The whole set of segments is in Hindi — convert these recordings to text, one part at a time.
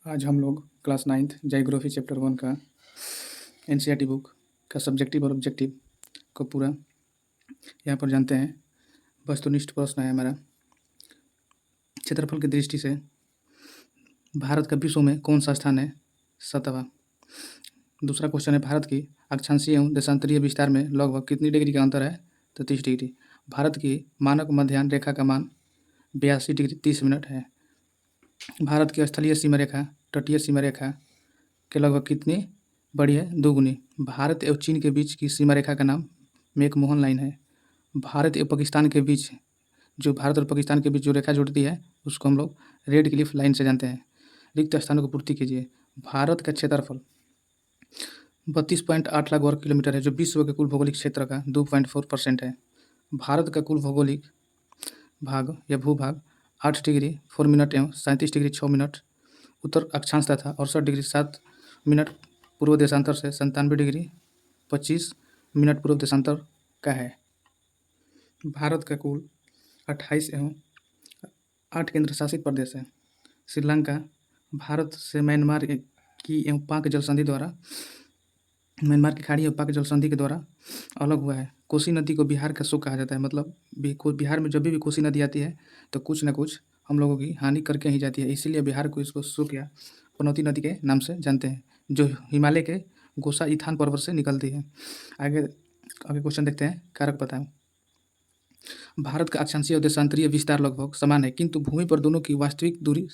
आज हम लोग क्लास 9th ज्योग्राफी चैप्टर 1 का एनसीईआरटी बुक का सब्जेक्टिव और ऑब्जेक्टिव को पूरा यहाँ पर जानते हैं। वस्तुनिष्ठ प्रश्न है हमारा। क्षेत्रफल की दृष्टि से भारत का विश्व में कौन सा स्थान है? 7वां। दूसरा क्वेश्चन है, भारत की अक्षांशीय एवं देशांतरीय विस्तार में लगभग कितनी डिग्री का अंतर है? तो 30 डिग्री। भारत की मानक मध्याह्न रेखा का मान 82 डिग्री 30 मिनट है। भारत की स्थलीय सीमा रेखा तटीय सीमा रेखा के लगभग कितनी बड़ी है? 2 गुनी। भारत एवं चीन के बीच की सीमा रेखा का नाम मैकमोहन लाइन है। भारत एवं पाकिस्तान के बीच जो भारत और पाकिस्तान के बीच जो रेखा जुड़ती है उसको हम लोग रेड क्लिफ लाइन से जानते हैं। रिक्त स्थानों को पूर्ति कीजिए। भारत का क्षेत्रफल 32.8 लाख वर्ग किलोमीटर है, जो विश्व के कुल भौगोलिक क्षेत्र का 2.4% है। भारत का कुल भौगोलिक भाग या भूभाग 8 डिग्री 4 मिनट एवं 37 डिग्री 6 मिनट उत्तर अक्षांश तथा 68 डिग्री 7 मिनट पूर्व देशांतर से 97 डिग्री 25 मिनट पूर्व देशांतर का है। भारत का कुल 28 एवं 8 केंद्र शासित प्रदेश है। श्रीलंका भारत से म्यांमार की एवं पाक जल संधि द्वारा म्यांमार की खाड़ी एवं पाक जल संधि के द्वारा अलग हुआ है। कोसी नदी को बिहार का शोक कहा जाता है। मतलब बिहार में जब भी कोसी नदी आती है तो कुछ ना कुछ हम लोगों की हानि करके ही जाती है, इसीलिए बिहार को इसको शोक या पनौती नदी के नाम से जानते हैं, जो हिमालय के गोसा इथान पर्वत से निकलती है। आगे क्वेश्चन देखते हैं। कारक बताएं। भारत का अक्षांशीय और देशांतरीय विस्तार लगभग समान है, किंतु भूमि पर दोनों की वास्तविक दूरी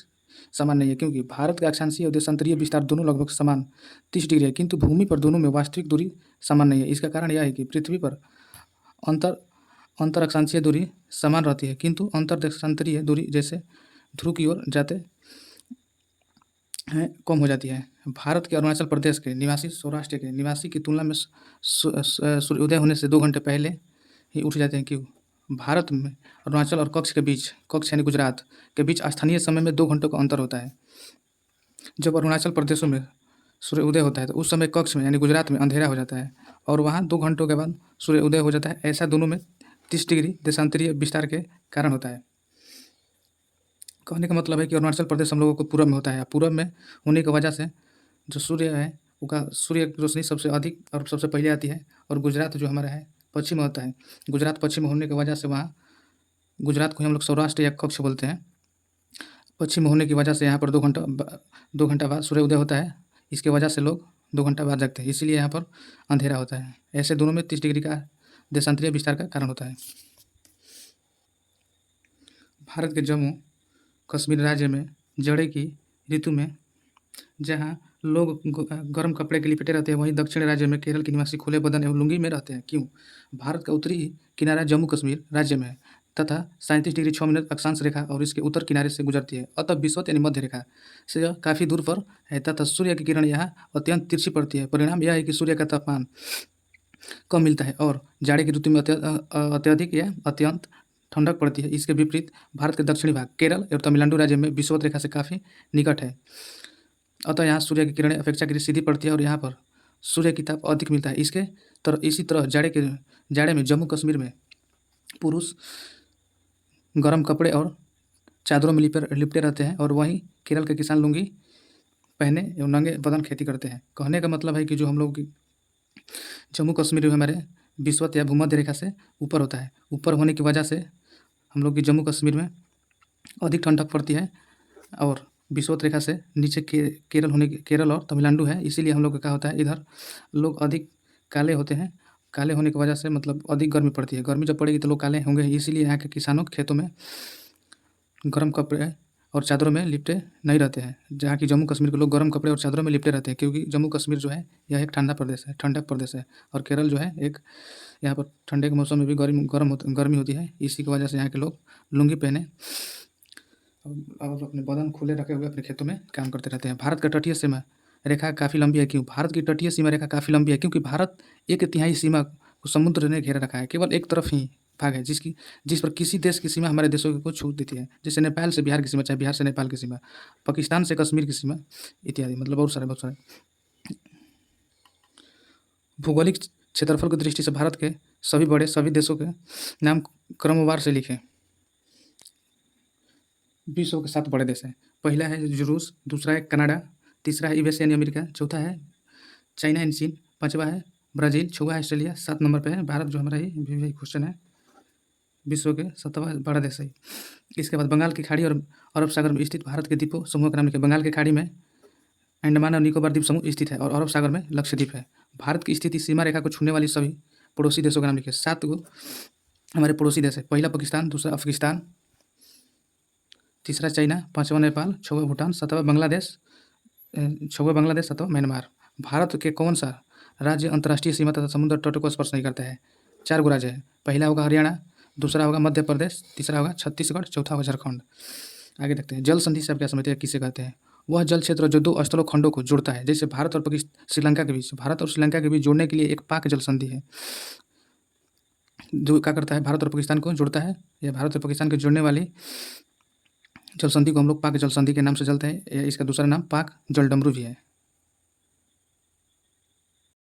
समान नहीं है। क्योंकि भारत का अक्षांशीय और देशांतरीय विस्तार दोनों लगभग समान 30 डिग्री है, किंतु भूमि पर दोनों में वास्तविक दूरी समान नहीं है। इसका कारण यह है कि पृथ्वी पर अंतर अक्षांशीय दूरी समान रहती है, किंतु अंतर देशांतरीय दूरी जैसे ध्रुव की ओर जाते हैं कम हो जाती है। भारत के अरुणाचल प्रदेश के निवासी सौराष्ट्र के निवासी की तुलना में सूर्योदय होने से 2 घंटे पहले ही उठ जाते हैं। क्यों? भारत में अरुणाचल और कक्ष यानी गुजरात के बीच स्थानीय समय में 2 घंटों का अंतर होता है। जब अरुणाचल प्रदेशों में सूर्योदय होता है तो उस समय कक्ष में यानी गुजरात में अंधेरा हो जाता है और वहाँ 2 घंटों के बाद सूर्योदय हो जाता है। ऐसा दोनों में 30 डिग्री देशांतरीय विस्तार के कारण होता है। कहने का मतलब है कि अरुणाचल प्रदेश हम लोगों को पूरब में होता है। पूरब में होने की वजह से जो सूर्य है उसका सूर्य की रोशनी सबसे अधिक और सबसे पहले आती है, और गुजरात जो हमारा है पश्चिम में होता है। गुजरात पश्चिम होने की वजह से वहाँ गुजरात को हम लोग सौराष्ट्र या कक्ष बोलते हैं। पश्चिम होने की वजह से यहाँ पर 2 घंटा बाद सूर्योदय होता है। इसके वजह से लोग 2 घंटा बाद जगते हैं, इसीलिए यहाँ पर अंधेरा होता है। ऐसे दोनों में 30 डिग्री का देशांतरीय विस्तार का कारण होता है। भारत के जम्मू कश्मीर राज्य में जाड़े की ऋतु में जहाँ लोग गर्म कपड़े के लिपटे रहते हैं, वहीं दक्षिण राज्य में केरल के निवासी खुले बदन एवं लुंगी में रहते हैं। क्यों? भारत का उत्तरी किनारा जम्मू कश्मीर राज्य में है तथा 37 डिग्री 6 मिनट अक्षांश रेखा और इसके उत्तर किनारे से गुजरती है। अतः विषुवत यानी मध्य रेखा से यह काफ़ी दूर पर है तथा सूर्य की किरण यहाँ अत्यंत तिरछी पड़ती है। परिणाम यह है कि सूर्य का तापमान कम मिलता है और जाड़े की ऋतु में अत्यधिक या अत्यंत ठंडक पड़ती है। इसके विपरीत भारत के दक्षिणी भाग केरल और तमिलनाडु राज्य में विषुवत रेखा से काफ़ी निकट है, अतः यहाँ सूर्य की किरणें अपेक्षाकृत सीधी पड़ती है और यहाँ पर सूर्य की ताप अधिक मिलता है। इसी तरह जाड़े में जम्मू कश्मीर में पुरुष गर्म कपड़े और चादरों में लिपटे रहते हैं और वहीं केरल के किसान लुंगी पहने एवं नंगे बदन खेती करते हैं। कहने का मतलब है कि जो हम लोग की जम्मू कश्मीर हमारे विषुवत या भूमध्य रेखा से ऊपर होता है। ऊपर होने की वजह से हम लोग की जम्मू कश्मीर में अधिक ठंडक पड़ती है और विषुवत रेखा से नीचे केरल और तमिलनाडु है, इसीलिए हम लोग का क्या होता है, इधर लोग अधिक काले होते हैं। काले होने की वजह से मतलब अधिक गर्मी पड़ती है। गर्मी जब पड़ेगी तो लोग काले होंगे, इसीलिए यहाँ के किसानों के खेतों में गर्म कपड़े और चादरों में लिपटे नहीं रहते हैं। जहाँ की जम्मू कश्मीर के लोग गर्म कपड़े और चादरों में लिपटे रहते हैं, क्योंकि जम्मू कश्मीर जो है यह एक ठंडा प्रदेश है, ठंडक प्रदेश है, और केरल जो है एक यहाँ पर ठंडे के मौसम में भी गर्मी होती है। इसी की वजह से यहाँ के लोग लुंगी पहने और अपने बदन खुले रखे हुए अपने खेतों में काम करते रहते हैं। भारत का तटीय सीमा रेखा काफ़ी लंबी है। क्यों? भारत की तटीय सीमा रेखा काफ़ी लंबी है क्योंकि भारत 1/3 सीमा को समुद्र ने घेरे रखा है। केवल एक तरफ ही भाग है जिस पर किसी देश की सीमा हमारे देशों को छूट देती है, जैसे नेपाल से बिहार की सीमा, चाहे बिहार से नेपाल की सीमा, पाकिस्तान से कश्मीर की सीमा इत्यादि। मतलब बहुत सारे भौगोलिक क्षेत्रफल की दृष्टि से भारत के सभी देशों के नाम क्रमवार से लिखें। विश्व के 7 बड़े देश हैं। पहला है जो रूस, दूसरा है कनाडा, तीसरा है यूएस यानी अमेरिका, चौथा है चाइना एंड चीन, पाँचवा है ब्राज़ील, छठवा है ऑस्ट्रेलिया, 7 नंबर पे है भारत जो हमारा ये क्वेश्चन है विश्व के 7वां बड़ा देश है। इसके बाद बंगाल की खाड़ी और अरब सागर में स्थित भारत के द्वीपों समूह का नाम लिखिए। बंगाल की खाड़ी में अंडमान और निकोबार द्वीप समूह स्थित है और अरब सागर में लक्षद्वीप है। भारत की स्थिति सीमा रेखा को छूने वाली सभी पड़ोसी देशों का नाम लिखिए। 7 गो हमारे पड़ोसी देश है। पहला पाकिस्तान, दूसरा अफगानिस्तान, तीसरा चाइना, पाँचवा नेपाल, छठवा भूटान, सातवां बांग्लादेश, सातवां म्यांमार। भारत के कौन सा राज्य अंतर्राष्ट्रीय सीमा तथा समुद्र तट को स्पर्श नहीं करता है? 4 गो राज्य है। पहला होगा हरियाणा, दूसरा होगा मध्य प्रदेश, तीसरा होगा छत्तीसगढ़, चौथा होगा झारखंड। आगे देखते हैं। जल संधि से आप क्या समझते हैं, किसे कहते हैं? वह जल क्षेत्र जो 2 स्थलों खंडों को जोड़ता है, जैसे भारत और श्रीलंका के बीच। भारत और श्रीलंका के बीच जोड़ने के लिए एक पाक जल संधि है जो क्या करता है, भारत और पाकिस्तान को जोड़ता है। यह भारत और पाकिस्तान को जोड़ने वाली जल संधि को हम लोग पाक जल संधि के नाम से चलते हैं। इसका दूसरा नाम पाक जल डमरू भी है।